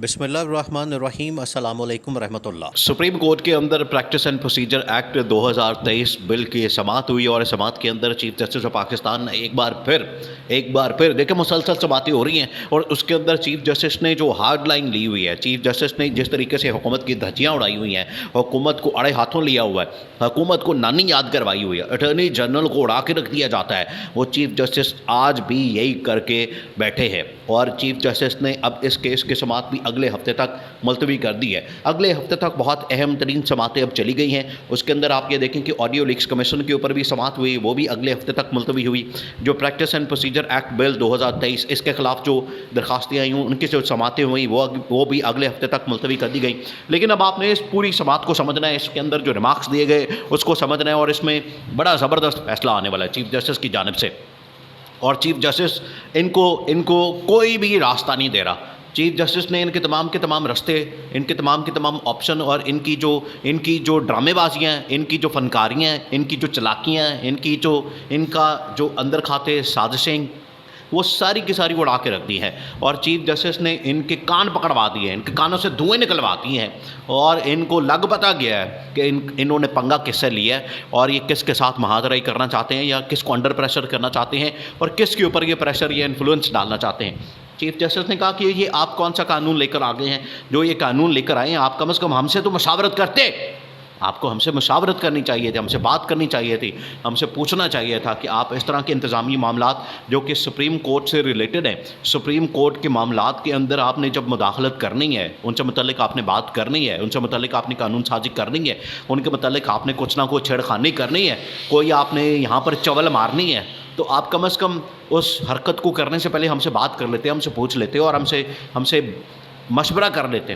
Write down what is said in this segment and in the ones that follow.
بسم اللہ الرحمن الرحیم، السلام علیکم ورحمۃ اللہ۔ سپریم کورٹ کے اندر پریکٹس اینڈ پروسیجر ایکٹ 2023 بل کی سماعت ہوئی اور سماعت کے اندر چیف جسٹس آف پاکستان نے ایک بار پھر دیکھیں مسلسل سماعتیں ہو رہی ہیں اور اس کے اندر چیف جسٹس نے جو ہارڈ لائن لی ہوئی ہے، چیف جسٹس نے جس طریقے سے حکومت کی دھجیاں اڑائی ہوئی ہیں، حکومت کو اڑے ہاتھوں لیا ہوا ہے، حکومت کو نانی یاد کروائی ہوئی ہے، اٹارنی جنرل کو اڑا کے رکھ دیا جاتا ہے، وہ چیف جسٹس آج بھی یہی کر کے بیٹھے ہیں اور چیف جسٹس نے اب اس کیس کی سماعت بھی اگلے ہفتے تک ملتوی کر دی ہے۔ اگلے ہفتے تک بہت اہم ترین سماعتیں اب چلی گئی ہیں۔ اس کے اندر آپ یہ دیکھیں کہ آڈیو لیکس کمیشن کے اوپر بھی سماعت ہوئی، وہ بھی اگلے ہفتے تک ملتوی ہوئی۔ جو پریکٹس اینڈ پروسیجر ایکٹ بل 2023 اس کے خلاف جو درخواستیں آئی ہوں، ان کی جو سماعتیں ہوئیں وہ بھی اگلے ہفتے تک ملتوی کر دی گئیں۔ لیکن اب آپ نے اس پوری سماعت کو سمجھنا ہے، اس کے اندر جو ریمارکس دیے گئے اس کو سمجھنا ہے اور اس میں بڑا زبردست فیصلہ آنے والا ہے چیف جسٹس کی جانب سے۔ اور چیف جسٹس ان کو کوئی بھی راستہ نہیں دے رہا۔ چیف جسٹس نے ان کے تمام رستے، ان کے تمام آپشن اور ان کی جو ڈرامے بازیاں ہیں، ان کی جو فنکاریاں ہیں، ان کی جو چلاکیاں ہیں، ان کا جو اندر کھاتے سازشیں، وہ ساری کی ساری اڑا کے رکھ دی ہے اور چیف جسٹس نے ان کے کان پکڑوا دیے ہیں، ان کے کانوں سے دھوئیں نکلواتی ہیں اور ان کو لگ پتا گیا ہے کہ انہوں نے پنگا کس سے لیا ہے اور یہ کس کے ساتھ مہادرائی کرنا چاہتے ہیں یا کس کو انڈر پریشر کرنا چاہتے ہیں اور کس کے اوپر یہ پریشر یا انفلوئنس ڈالنا چاہتے ہیں۔ چیف جسٹس نے کہا کہ یہ آپ کون سا قانون لے کر آگے ہیں؟ جو یہ قانون لے کر آئے ہیں، آپ کم از کم ہم سے تو مشاورت کرتے، آپ کو ہم سے مشاورت کرنی چاہیے تھی، ہم سے بات کرنی چاہیے تھی، ہم سے پوچھنا چاہیے تھا کہ آپ اس طرح کے انتظامی معاملات جو کہ سپریم کورٹ سے ریلیٹڈ ہیں، سپریم کورٹ کے معاملات کے اندر آپ نے جب مداخلت کرنی ہے، ان سے متعلق آپ نے بات کرنی ہے، ان سے متعلق آپ نے قانون سازی کرنی ہے، ان کے متعلق آپ نے کچھ نہ کچھ چھیڑخانی کرنی ہے، کوئی آپ نے یہاں پر چول مارنی ہے، تو آپ کم از کم اس حرکت کو کرنے سے پہلے ہم سے بات کر لیتے، ہم سے پوچھ لیتے اور ہم سے مشورہ کر لیتے،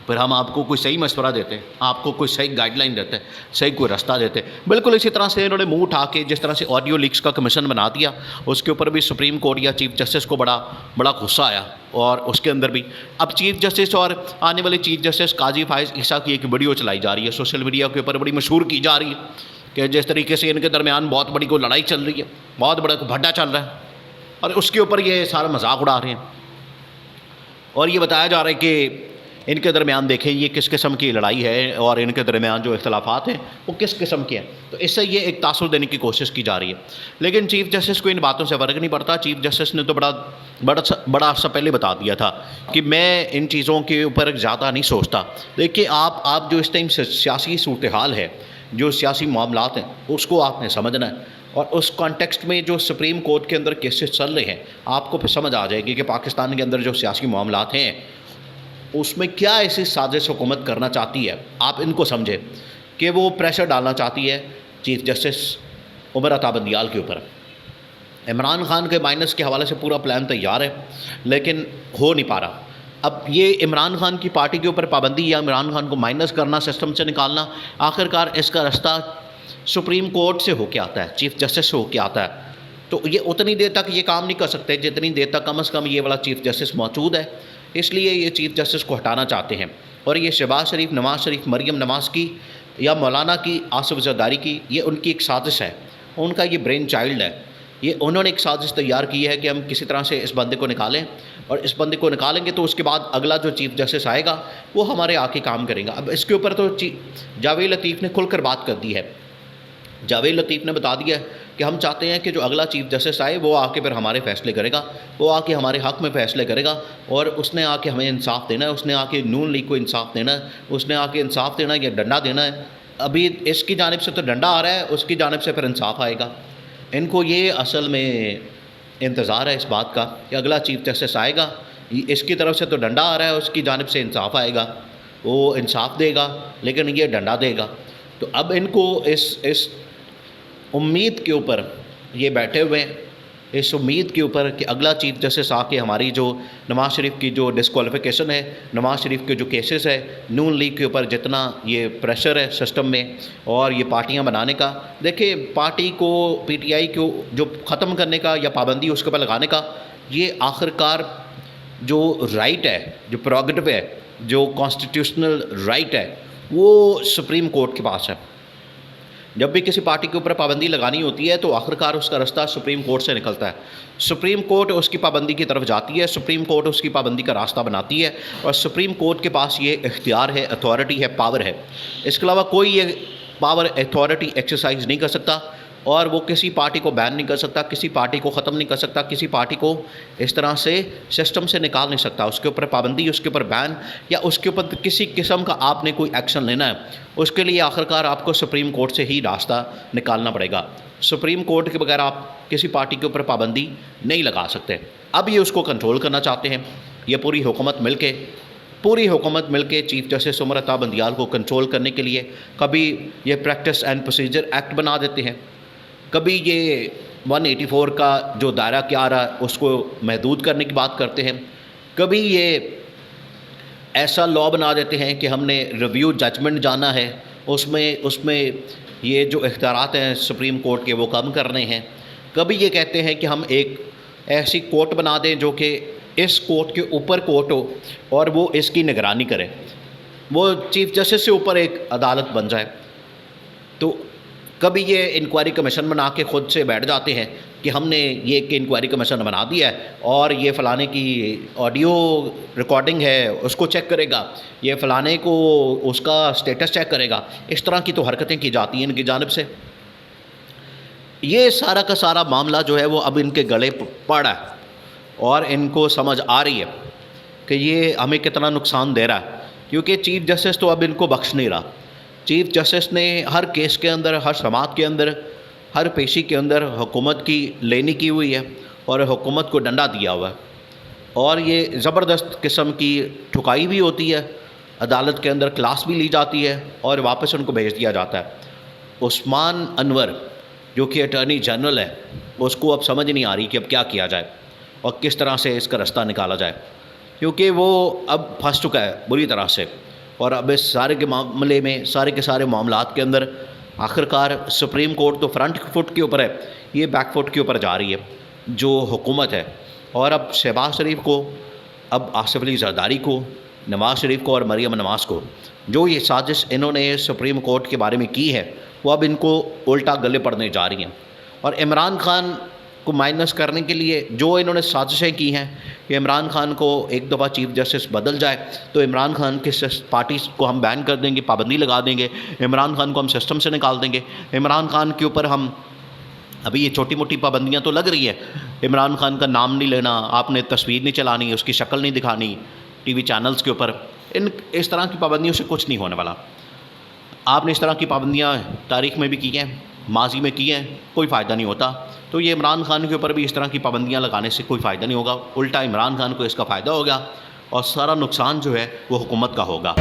پھر ہم آپ کو کوئی صحیح مشورہ دیتے، آپ کو کوئی صحیح گائیڈ لائن دیتے، صحیح کوئی راستہ دیتے۔ بالکل اسی طرح سے انہوں نے منہ اٹھا کے جس طرح سے آڈیو لیکس کا کمیشن بنا دیا، اس کے اوپر بھی سپریم کورٹ یا چیف جسٹس کو بڑا غصہ آیا اور اس کے اندر بھی اب چیف جسٹس اور آنے والے چیف جسٹس قاضی فائز عیسیٰ کی ایک ویڈیو چلائی جا رہی ہے، سوشل میڈیا کے اوپر بڑی مشہور کی جا رہی ہے کہ جس طریقے سے ان کے درمیان بہت بڑی کوئی لڑائی چل رہی ہے، بہت بڑا بھڈا چل رہا ہے اور اس کے اوپر یہ سارا مذاق اڑا رہے ہیں اور یہ بتایا جا رہا ہے کہ ان کے درمیان دیکھیں یہ کس قسم کی لڑائی ہے اور ان کے درمیان جو اختلافات ہیں وہ کس قسم کے ہیں، تو اس سے یہ ایک تاثر دینے کی کوشش کی جا رہی ہے۔ لیکن چیف جسٹس کو ان باتوں سے فرق نہیں پڑتا۔ چیف جسٹس نے تو بڑا سا پہلے بتا دیا تھا کہ میں ان چیزوں کے اوپر زیادہ نہیں سوچتا۔ دیکھیے آپ جو اس ٹائم سیاسی صورتحال ہے، جو سیاسی معاملات ہیں، اس کو آپ نے سمجھنا ہے اور اس کانٹیکسٹ میں جو سپریم کورٹ کے اندر کیسز چل رہے ہیں، آپ کو پھر سمجھ آ جائے گی کہ پاکستان کے اندر جو سیاسی معاملات ہیں اس میں کیا ایسی سازش حکومت کرنا چاہتی ہے۔ آپ ان کو سمجھیں کہ وہ پریشر ڈالنا چاہتی ہے چیف جسٹس عمر عطا بندیال کے اوپر۔ عمران خان کے مائنس کے حوالے سے پورا پلان تیار ہے لیکن ہو نہیں پا رہا۔ اب یہ عمران خان کی پارٹی کے اوپر پابندی یا عمران خان کو مائنس کرنا، سسٹم سے نکالنا، آخرکار اس کا رستہ سپریم کورٹ سے ہو کے آتا ہے، چیف جسٹس سے ہو کے آتا ہے۔ تو یہ اتنی دیر تک یہ کام نہیں کر سکتے جتنی دیر تک کم از کم یہ والا چیف جسٹس موجود ہے، اس لیے یہ چیف جسٹس کو ہٹانا چاہتے ہیں اور یہ شہباز شریف، نواز شریف، مریم نواز کی یا مولانا کی، آصف زرداری کی، یہ ان کی ایک سازش ہے، ان کا یہ برین چائلڈ ہے۔ یہ انہوں نے ایک سازش تیار کی ہے کہ ہم کسی طرح سے اس بندے کو نکالیں اور اس بندے کو نکالیں گے تو اس کے بعد اگلا جو چیف جسٹس آئے گا وہ ہمارے آ کے کام کرے گا۔ اب اس کے اوپر تو جاوید لطیف نے کھل کر بات کر دی ہے۔ جاوید لطیف نے بتا دیا ہے کہ ہم چاہتے ہیں کہ جو اگلا چیف جسٹس آئے وہ آ کے پھر ہمارے فیصلے کرے گا، وہ آ کے ہمارے حق میں فیصلے کرے گا اور اس نے آ کے ہمیں انصاف دینا ہے، اس نے آ کے نون لیگ کو انصاف دینا ہے، اس نے آ کے انصاف دینا ہے یا ڈنڈا دینا ہے۔ ابھی اس کی جانب سے تو ڈنڈا آ رہا ہے، اس کی جانب سے پھر انصاف آئے گا۔ ان کو یہ اصل میں انتظار ہے اس بات کا کہ اگلا چیف جسٹس آئے گا، اس کی طرف سے تو ڈنڈا آ رہا ہے، اس کی جانب سے انصاف آئے گا، وہ انصاف دے گا لیکن یہ ڈنڈا دے گا۔ تو اب ان کو اس امید کے اوپر یہ بیٹھے ہوئے ہیں، اس امید کے اوپر کہ اگلا چیف جسٹس آ کے ہماری جو نواز شریف کی جو ڈسکوالیفیکیشن ہے، نواز شریف کے جو کیسز ہے، نون لیگ کے اوپر جتنا یہ پریشر ہے سسٹم میں اور یہ پارٹیاں بنانے کا، دیکھیں پارٹی کو، پی ٹی آئی کو جو ختم کرنے کا یا پابندی اس کے اوپر لگانے کا، یہ آخرکار جو رائٹ ہے، جو پروگیٹو ہے، جو کانسٹیٹیوشنل رائٹ ہے، وہ سپریم کورٹ کے پاس ہے۔ جب بھی کسی پارٹی کے اوپر پابندی لگانی ہوتی ہے تو آخرکار اس کا راستہ سپریم کورٹ سے نکلتا ہے، سپریم کورٹ اس کی پابندی کی طرف جاتی ہے، سپریم کورٹ اس کی پابندی کا راستہ بناتی ہے، اور سپریم کورٹ کے پاس یہ اختیار ہے، اتھارٹی ہے، پاور ہے۔ اس کے علاوہ کوئی یہ پاور اتھارٹی ایکسرسائز نہیں کر سکتا، اور وہ کسی پارٹی کو بین نہیں کر سکتا، کسی پارٹی کو ختم نہیں کر سکتا، کسی پارٹی کو اس طرح سے سسٹم سے نکال نہیں سکتا۔ اس کے اوپر پابندی، اس کے اوپر بین، یا اس کے اوپر کسی قسم کا آپ نے کوئی ایکشن لینا ہے، اس کے لیے آخرکار آپ کو سپریم کورٹ سے ہی راستہ نکالنا پڑے گا۔ سپریم کورٹ کے بغیر آپ کسی پارٹی کے اوپر پابندی نہیں لگا سکتے۔ اب یہ اس کو کنٹرول کرنا چاہتے ہیں، یہ پوری حکومت مل کے چیف جسٹس عمر عطا بندیال کو کنٹرول کرنے کے لیے کبھی یہ پریکٹس اینڈ پروسیجر ایکٹ بنا دیتے ہیں، کبھی یہ 184 کا جو دائرہ کیا رہا ہے اس کو محدود کرنے کی بات کرتے ہیں، کبھی یہ ایسا لا بنا دیتے ہیں کہ ہم نے ریویو ججمنٹ جانا ہے، اس میں یہ جو اختیارات ہیں سپریم کورٹ کے وہ کم کرنے ہیں، کبھی یہ کہتے ہیں کہ ہم ایک ایسی کورٹ بنا دیں جو کہ اس کورٹ کے اوپر کورٹ ہو اور وہ اس کی نگرانی کرے، وہ چیف جسٹس سے اوپر ایک عدالت بن جائے۔ تو کبھی یہ انکوائری کمیشن بنا کے خود سے بیٹھ جاتے ہیں کہ ہم نے یہ ایک انکوائری کمیشن بنا دیا ہے اور یہ فلانے کی آڈیو ریکارڈنگ ہے اس کو چیک کرے گا، یہ فلانے کو اس کا سٹیٹس چیک کرے گا۔ اس طرح کی تو حرکتیں کی جاتی ہیں ان کی جانب سے۔ یہ سارا کا سارا معاملہ جو ہے وہ اب ان کے گلے پڑا ہے، اور ان کو سمجھ آ رہی ہے کہ یہ ہمیں کتنا نقصان دے رہا ہے، کیونکہ چیف جسٹس تو اب ان کو بخش نہیں رہا۔ چیف جسٹس نے ہر کیس کے اندر، ہر سماعت کے اندر، ہر پیشی کے اندر حکومت کی لینی کی ہوئی ہے اور حکومت کو ڈنڈا دیا ہوا ہے، اور یہ زبردست قسم کی ٹھکائی بھی ہوتی ہے، عدالت کے اندر کلاس بھی لی جاتی ہے اور واپس ان کو بھیج دیا جاتا ہے۔ عثمان انور جو کہ اٹارنی جنرل ہے، اس کو اب سمجھ نہیں آ رہی کہ اب کیا کیا جائے اور کس طرح سے اس کا راستہ نکالا جائے، کیونکہ وہ اب پھنس چکا ہے بری طرح سے، اور اب اس سارے کے معاملے میں، سارے کے سارے معاملات کے اندر آخرکار سپریم کورٹ تو فرنٹ فٹ کے اوپر ہے، یہ بیک فٹ کے اوپر جا رہی ہے جو حکومت ہے۔ اور اب شہباز شریف کو، اب آصف علی زرداری کو، نواز شریف کو اور مریم نواز کو جو یہ سازش انہوں نے سپریم کورٹ کے بارے میں کی ہے، وہ اب ان کو الٹا گلے پڑنے جا رہی ہیں۔ اور عمران خان کو مائنس کرنے کے لیے جو انہوں نے سازشیں کی ہیں کہ عمران خان کو ایک دفعہ چیف جسٹس بدل جائے تو عمران خان کی پارٹی کو ہم بین کر دیں گے، پابندی لگا دیں گے، عمران خان کو ہم سسٹم سے نکال دیں گے، عمران خان کے اوپر ہم ابھی یہ چھوٹی موٹی پابندیاں تو لگ رہی ہیں، عمران خان کا نام نہیں لینا، آپ نے تصویر نہیں چلانی، اس کی شکل نہیں دکھانی ٹی وی چینلز کے اوپر، اس طرح کی پابندیوں سے کچھ نہیں ہونے والا۔ آپ نے اس طرح کی پابندیاں تاریخ میں بھی کی ہیں، ماضی میں کی ہیں، کوئی فائدہ نہیں ہوتا۔ تو یہ عمران خان کے اوپر بھی اس طرح کی پابندیاں لگانے سے کوئی فائدہ نہیں ہوگا، الٹا عمران خان کو اس کا فائدہ ہوگا اور سارا نقصان جو ہے وہ حکومت کا ہوگا۔